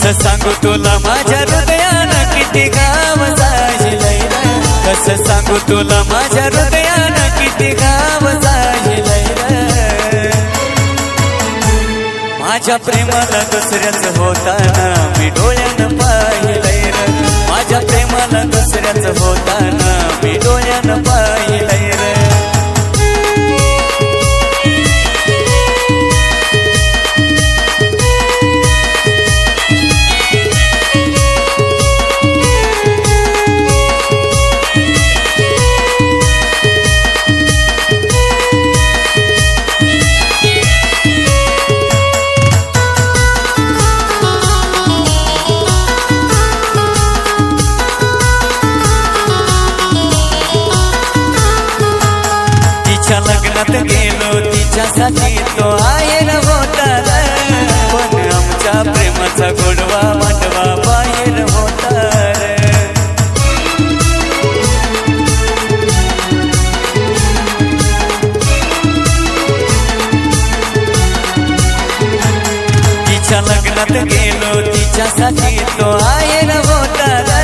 कसं सांगू तुला माझ्या हृदयानं किती घाव जाहिलय रे, कसं सांगू तुला माझ्या हृदयानं किती घाव जाहिलय रे. माझ्या प्रेमाला दुसऱ्याच होताना मी डोळ्यानं पाहिलंय रे, माझ्या प्रेमाला दुसऱ्याच होताना मी डोळ्यानं पाहिलंय रे. तिच्या लग्नात गेलो तिच्यासाठी तो आहेर होता रे, पण आमच्या प्रेमाचा गोडवा मांडवा बाहेर होता रे. तिच्या लग्नात गेलो तिच्यासाठी तो आहेर होता रे,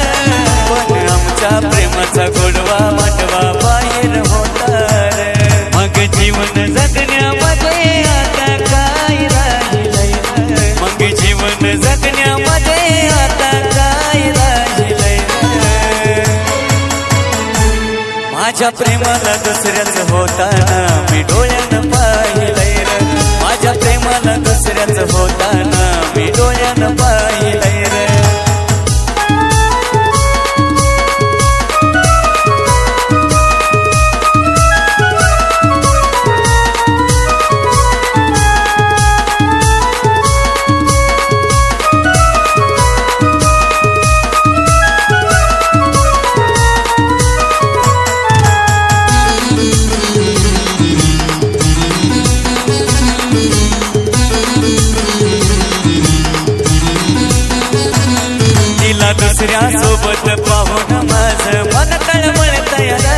पण आमच्या प्रेमाचा गोडवा मांडवा बाहेर होता रे. मग जीवन जगण्यामध्ये आता काय राहिलंय रे, मग जीवन जगण्यामध्ये आता काय राहिलंय रे. माझ्या प्रेमाला दुसऱ्याच होताना मी डोळ्यानं पाहिलंय रे, माझ्या प्रेमाला दुसऱ्याच होताना मी डोळ्यानं पाहिलंय रे. दुसऱ्या सोबत पाहून माझं मन तळमळतंय रे,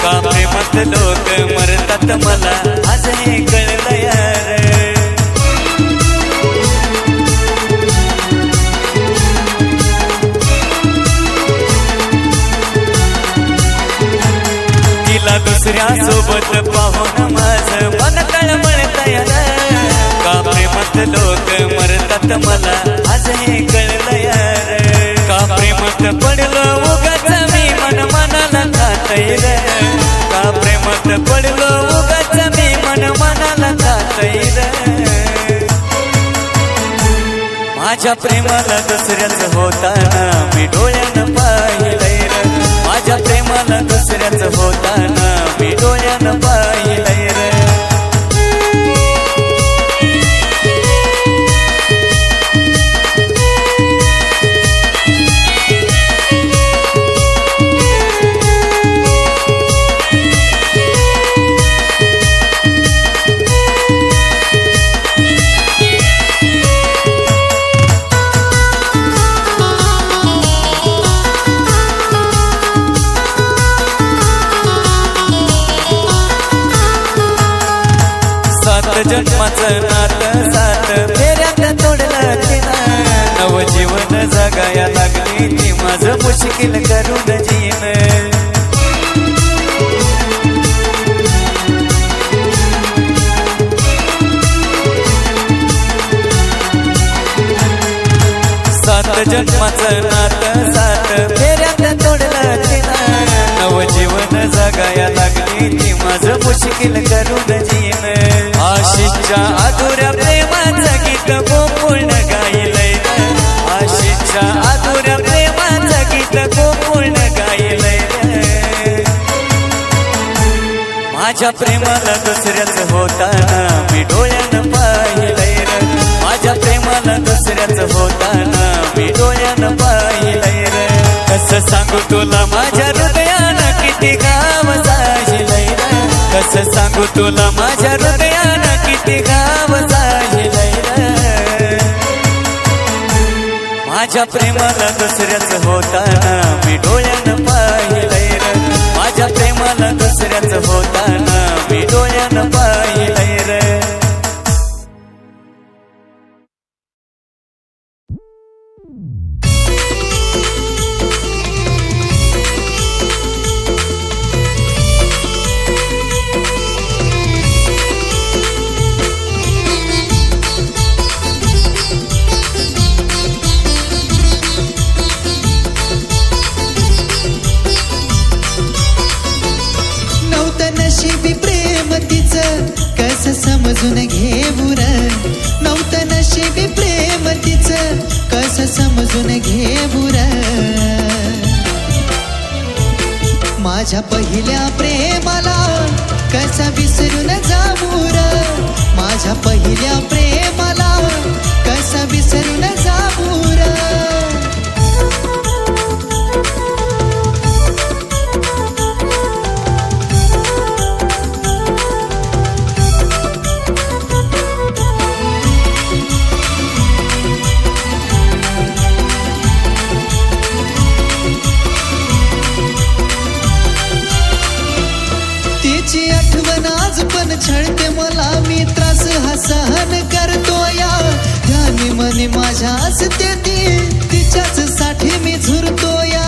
का प्रेमात लोक मरतात मला आज हे कळलंय रे. तिला दुसऱ्या सोबत पाहून माझं मन तळमळतंय रे, का प्रेमात लोक मरतात मला आज हे कळलंय रे. का प्रेमात पडलो उगाच मी मन मनाला खातय रे, का प्रेमात पडलो उगाच मी मन मनाला खातय रे. माझ्या प्रेमाला दुसऱ्याच होताना मी डोळ्यानं पाहिलंय रे, माझ्या प्रेमाला दुसऱ्याच होताना मी डोळ्यानं पाहिलंय रे. जन्माचं नातं सात फेऱ्यात तोडलं तिनं, नवजीवन जगाया लागली ती माझं मुश्किल करून जीन. सात जन्माचं नातं सात फेऱ्यात तोडलं तिनं, नवजीवन जगाया लागली ती माझं मुश्किल करून जीन. आशिषच्या अधुऱ्या प्रेमाचं गीत गोकुळन गायलंय रे, आशिषच्या अधुऱ्या प्रेमाचं गीत गोकुळन गायलंय रे. माझ्या प्रेमाला दुसऱ्याच होताना मी डोळ्यानं पाहिलंय रे, माझ्या प्रेमाला दुसऱ्याच होताना मी डोळ्यानं पाहिलंय रे. कसं सांगू तुला माझ्या हृदयानं किती घाव जाहिलंय रे, कसं सांगू तुला माझ्या हृदयानं किती घाव जाहिलंय रे. माझ्या प्रेमाला दुसऱ्याच होताना मी डोळ्यानं पाहिलंय रे, माझ्या प्रेमाला दुसऱ्याच होताना मी डोळ्यानं पाहिलंय रे. घेबुर माझ्या पहिल्या प्रेमाला कसा विसरून जाऊर माझ्या पहिल्या प्रेमाला कसा विसरून जाऊर तिची आठवण आज पण छळते मला मी त्रास हा सहन करतो या ध्यानी मनी माझ्या असते ती तिच्याच साठी मी झुरतो या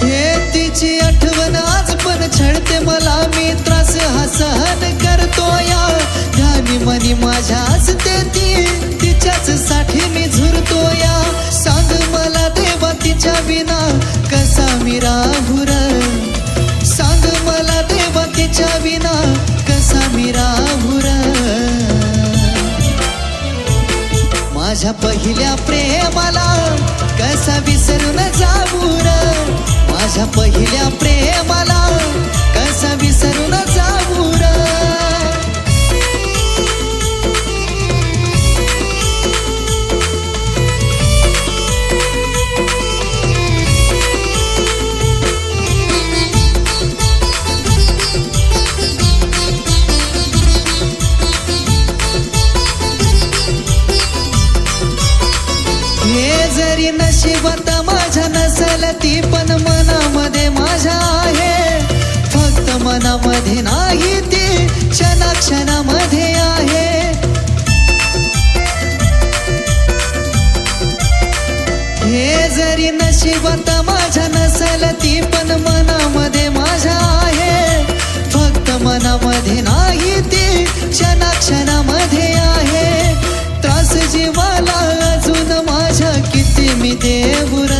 हे तिची आठवण आज पण छळते मला मी त्रास हा सहन करतो या ध्यानी मनी माझ्या असते ती तिच्याच साठी मी झुरतो या सांग मला देवा तिच्या विना कसा मी राहू र सांग मला देवा तिच्या विना कसा मी राहू र माझ्या पहिल्या प्रेमाला कसा विसरून जाऊ र माझ्या पहिल्या प्रेमाला कसा विसरून जाऊ र हे जरी नशिबात माझ्या नसल ती पण मनामध्ये माझ्या आहे फक्त मनामध्ये नाही ती क्षणाक्षणामध्ये आहे हे जरी नशिबात माझ्या नसल ती पण मनामध्ये माझ्या आहे फक्त मनामध्ये नाही ती क्षणाक्षणामध्ये आहे त्रास जीवाला अजून माझ्या किती मी देऊर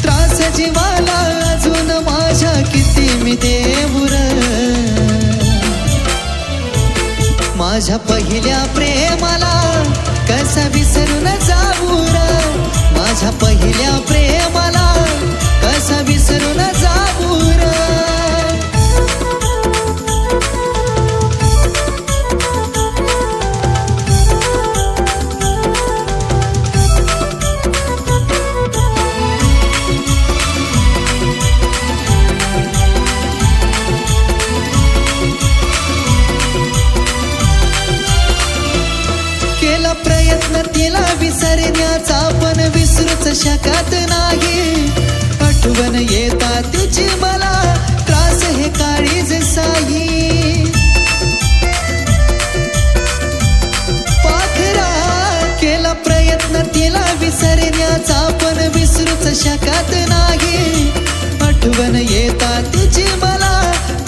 त्रास जीवाला अजून माझ्या किती मी देऊर माझ्या पहिल्या प्रेमाला कसा विसरून जाऊर माझ्या पहिल्या प्रेमाला कसा विसरून जाऊर प्रयत्न तिला विसरण्याचा पण विसरूच शकत नाही आठवण येता तिची मला त्रास हे काळीज साई पाखरा केला प्रयत्न तिला विसरण्याचा पण विसरूच शकत नाही आठवण येता तिची मला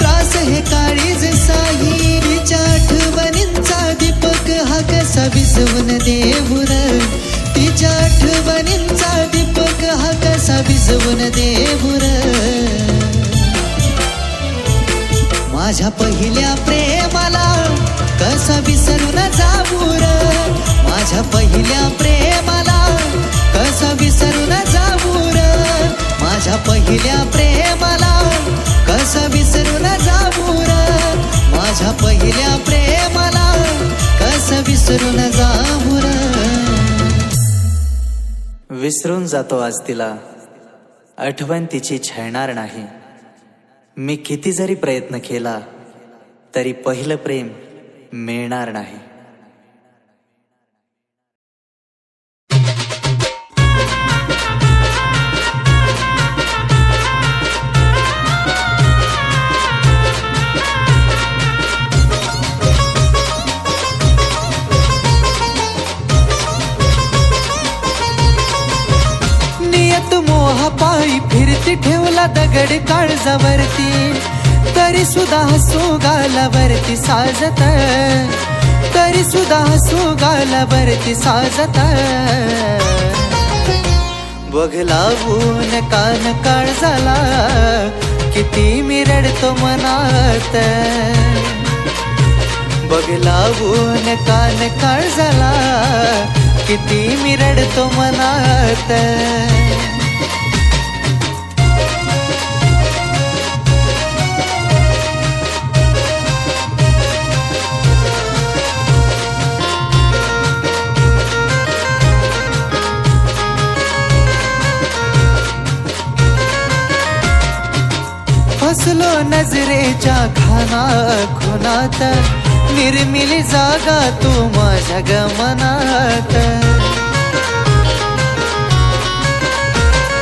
त्रास हे काळीज साई तिच्या आठवणींचा दीपक हा कसा विझवून देऊर तिच्या आठवणींचा दीपक हा कसा विझवून देऊर माझ्या पहिल्या प्रेमाला कसा विसरून जाऊर माझ्या पहिल्या प्रेमाला कसा विसरून जाऊर माझ्या पहिल्या प्रेमाला कसा विसरून जाऊर माझ्या पहिल्या प्रेमाला कसा विसरून जाऊर विसरून जातो आज तिला आठवण तिची छळणार नाही मी किती जरी प्रयत्न केला तरी पहिलं प्रेम मिळणार नाही मोहापायी फिरती ठेवला दगड काळजावरती तरी सुद्धा हसू गालावरती साजत तरी सुद्धा हसू गालावरती साजत बघ लावून कान काळजाला किती मी रडतो मनात बघ लावून कान काळजाला किती मी रडतो मनात. फसलो नजरेच्या खाना खुनात, निर्मिली जागा तू माझ्या गमनात.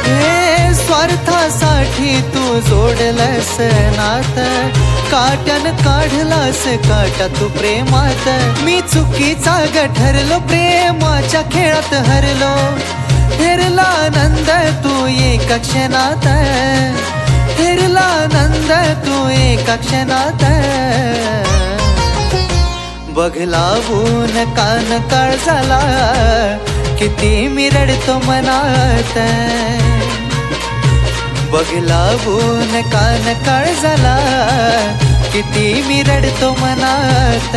हे स्वार्थासाठी तू जोडलंस नात, काट्यान काढलास काटा तू प्रेमात. मी चुकीचा ठरलो, प्रेमाच्या खेळात हरलो. फिरला आनंद तू एका क्षणात, फिरला आनंद तू एका क्षणात. बघ लावून कान काळजाला किती मी रडतो मनात. बघ लावून कान काळजाला किती मी रडतो मनात.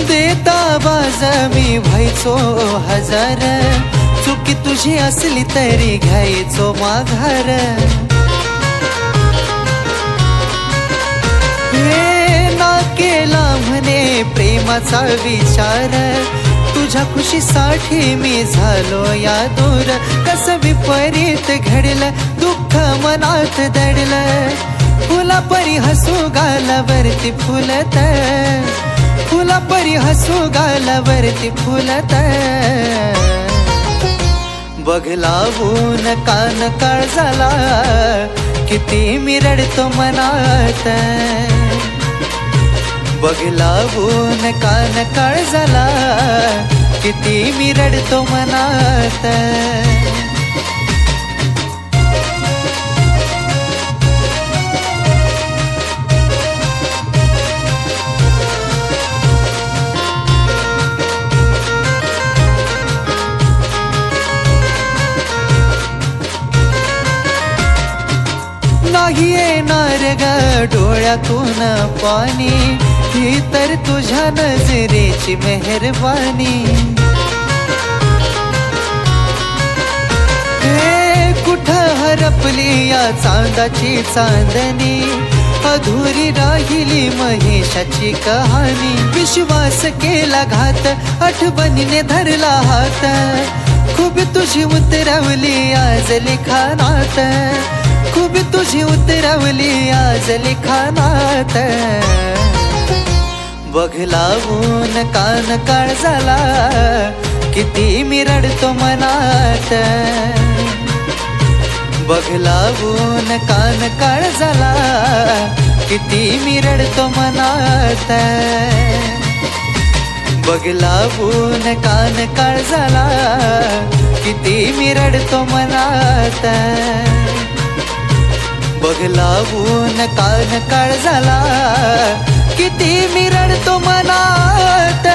देता बाज मी व्हायचो हजार, चुकी तुझी असली तरी घ्यायचो माघार. हे ना केला म्हणे प्रेमाचा विचार, तुझ्या खुशीसाठी मी झालो या दूर. कसं विपरीत घडलं, दुःख मनात दडलं. फुला परी हसू गालावरती फुलत, फुला परी हसू गालावरती फुलत. बघ लावून कान काळजाला किती मी रडतो मनात. बघ लावून कान काळजाला किती मी रडतो मनात. नाही येणार ग डोळ्यातून पाणी, ही तर तुझ्या नजरेची मेहरबानी. हे कुठं हरपली या चांदाची चांदणी, अधुरी राहिली महेशाची कहाणी. विश्वास केला घात, आठवणीने धरला हात. खूप तुझी उतरवली आज लिखाणात, खूप तुझी उतरवली आज लिखाणात. बघ लावून कान काळजाला किती मी रडतो मनात. बघ लावून कान काळजाला किती मी रडतो मनात. बघ लावून कान काळजाला किती मी रडतो मनात. बघ लावून कान काळजाला किती मी रडतो मनात.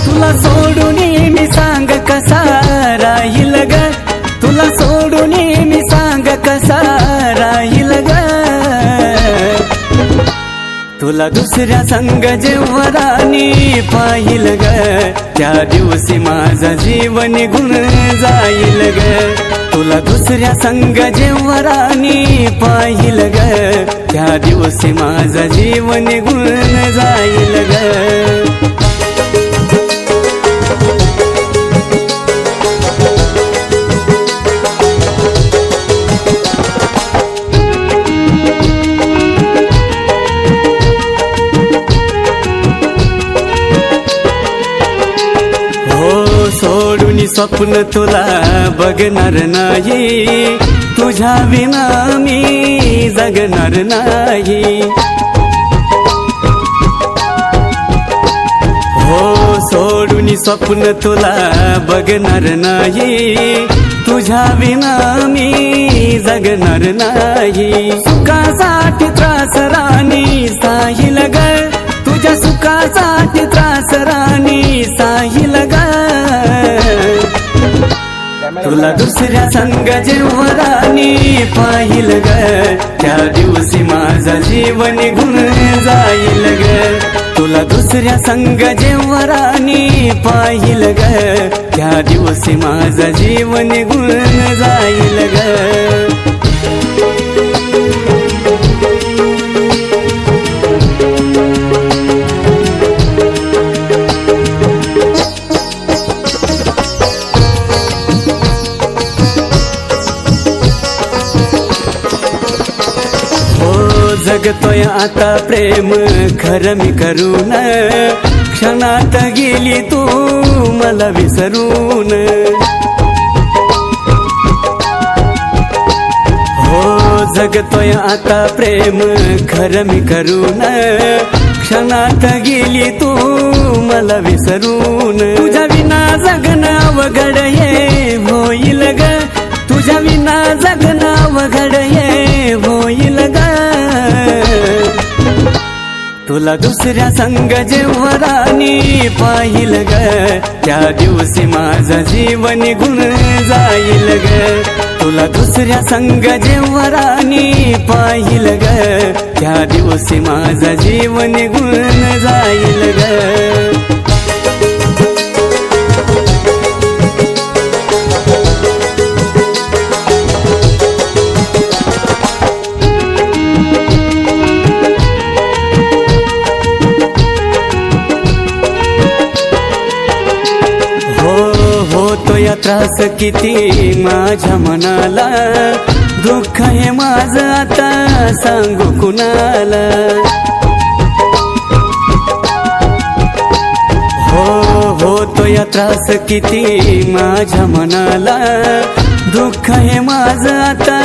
तुला सोडून मी सांग कसा राहील ग, तुला सोडून मी सांग कसा राहील ग. तुला दुसऱ्या संग जेव्हा राणी पाहिल ग, त्या दिवशी माझा जीव निघून जाईल ग. तुला दुसऱ्या संग जेव्हा राणी पाहिल ग, त्या दिवशी माझा जीव निघून जाईल ग. सोडून स्वप्न तुला बघणार नाही, तुझ्या विना मी जगणार नाही. हो सोडून स्वप्न तुला बघणार नाही, तुझ्या विना मी जगणार नाही. सुखासाठी त्रास राणी साहिल ग, तुझ्या सुखासाठी त्रास राणी साहिल ग. तुला दुसऱ्या संग जेव्हा राणी पाहिल ग, त्या दिवशी माझा जीवन निघून जाईल ग. तुला दुसऱ्या संग जेव्हा राणी पाहिल ग, त्या दिवशी माझा जीवन निघून जाईल ग. जगतोय आता प्रेम खरं मी करून, क्षणात गेली तू मला विसरून. हो जगतोय आता प्रेम खरं मी करून, क्षणात गेली तू मला विसरून. तुझ्या विना जगणं अवघड हे होईल ग, तुझ्या विना जगणं अवघड हे होईल ग. तुला दुसऱ्या संग जेव्हा राणी पाहिल ग, त्या दिवशी माझा जीवन निघून जाईल ग. तुला दुसऱ्या संग जेव्हा राणी पाहिल ग, त्या दिवशी माझा जीवन निघून जाईल ग. त्रास किती माझ्या मनाला, दुःख हे माझं आता सांगू कुणाला. हो होतोय त्रास किती माझ्या मनाला, दुःख हे माझं आता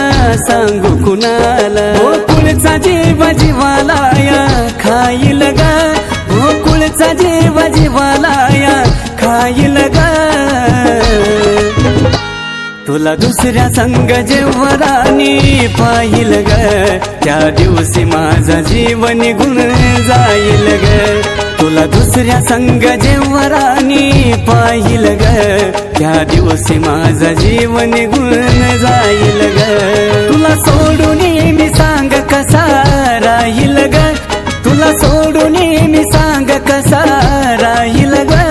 सांगू कुणाला. हो कुळचा जीव जीवाला या खाईल ग, हो कुळचा जीव जीवाला या खाईल ग. तुला दुसऱ्या संग जेव्हा राणी पाहिल ग, त्या दिवशी माझा जीवन निघून जाईल ग. तुला दुसऱ्या संग जेव्हा राणी पाहिल ग, त्या दिवशी माझा जीवन निघून जाईल ग. तुला सोडून मी सांग कसा राहील ग, तुला सोडून मी सांग कसा राहील ग.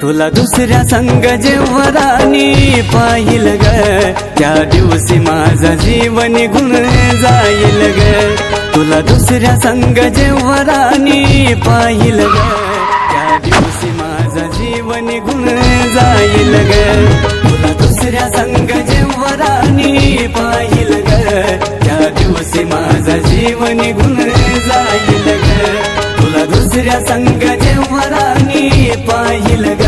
तुला दुसऱ्या संग जेव्हा राणी पाहिल ग, त्या दिवशी माझा जीवन निघून जाईल ग. तुला दुसऱ्या संग जेव्हा राणी पाहिल ग, त्या दिवशी माझा जीवन निघून जाईल ग. तुला दुसऱ्या संग जेव्हा राणी पाहिल ग, त्या दिवशी माझा जीवन निघून जाईल ग. तुला दुसऱ्या संग जेव्हा राणी पाहिल ग,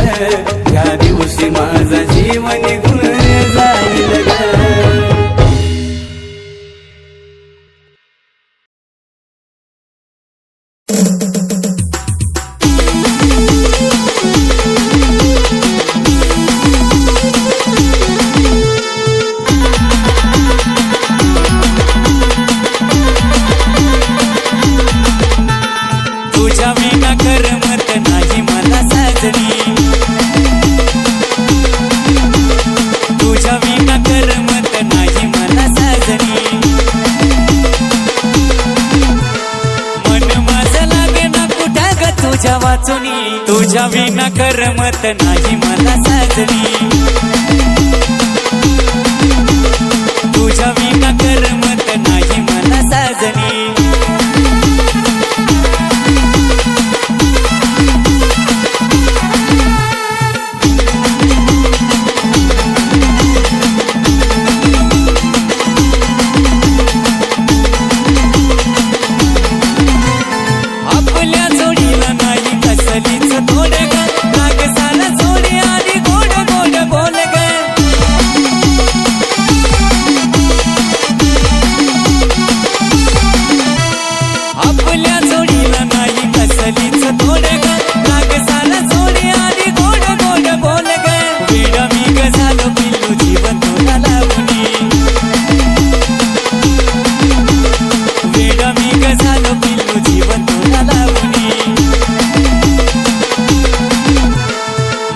त्या दिवशी माझा जीवन निघून जाईल ग. तुझ्या विना करमत नाही मला साजणी, तुझ्या विना करमत नाही मला साजणी. मन माझं लागेना कुठं ग तुझ्या वाचुनी, तुझ्या विना करमत नाही मला साजणी, तुझ्या विना करमत नाही मला साजणी. आपल्या जोडीला नाही कसलीच तोड ग, ठेका लावणी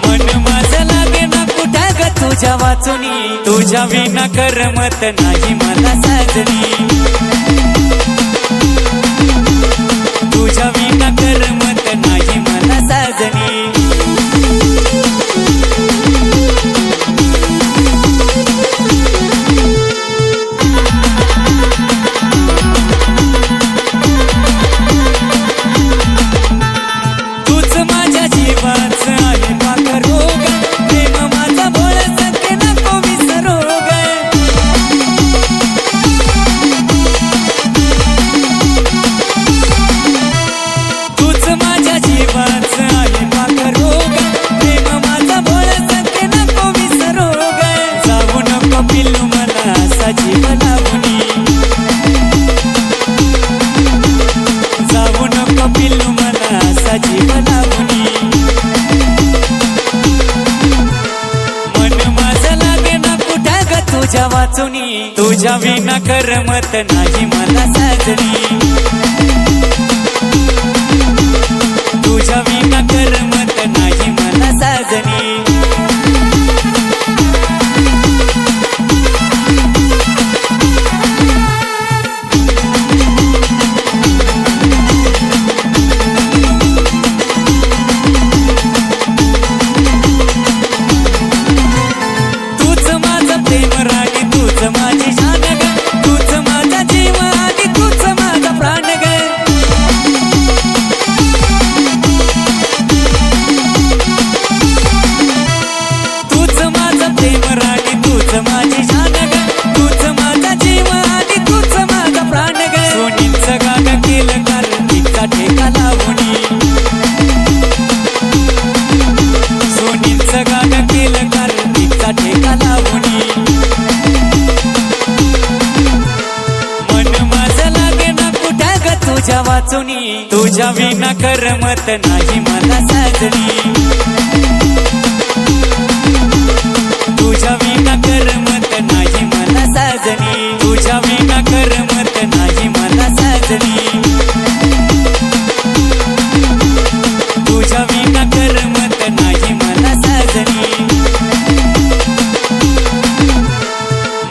मन माझं लागे ना कुठं ग तुझ्या वाचुनी तुझ्या विना करमत नाही मला साजणी तुझ्या विना करमत नाही मला साजणी तूच माझ्या जीवाचं आहे पाखर रोग प्रेम माझा बोल सके नको विसरू ग तूच माझ्या जीवाचं आहे पाखर रोग प्रेम माझा बोल सके नको विसरू ग जाऊ नको पिल्लू मला असा जीव लावणी जाऊ नको पिल्लू मला असा जीव लावणी मन माझं लागे ना कुठं ग तुझ्या वाचुनी तुझ्या विना करमत नाही मला साजणी तुझ्या विना करमत नाही मला साजणी तूच माझं प्रेम राणी तूच माझी जान ग तूच माझा जीव आणि तूच माझा प्राण ग तूच माझं प्रेम राणी तूच माझी जान ग तूच माझा जीव आणि तूच माझा प्राण ग सोनीचं गाणं केलं कारण तिचा ठेका लावणी सोनीचं गाणं केलं कारण तिचा ठेका लावणी मन माझं लागे ना कुठं ग तुझ्या वाचुनी तुझ्या विना करमत नाही मला साजणी तुझ्या विना करमत नाही मला साजणी तुझ्या विना करमत नाही मला साजणी तुझ्या विना करमत नाही मला साजणी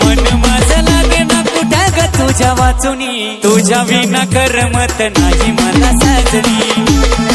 मन माझं लागे ना कुठं ग तुझ्या वाचुनी तुझ्या विना करमत नाही मला साजणी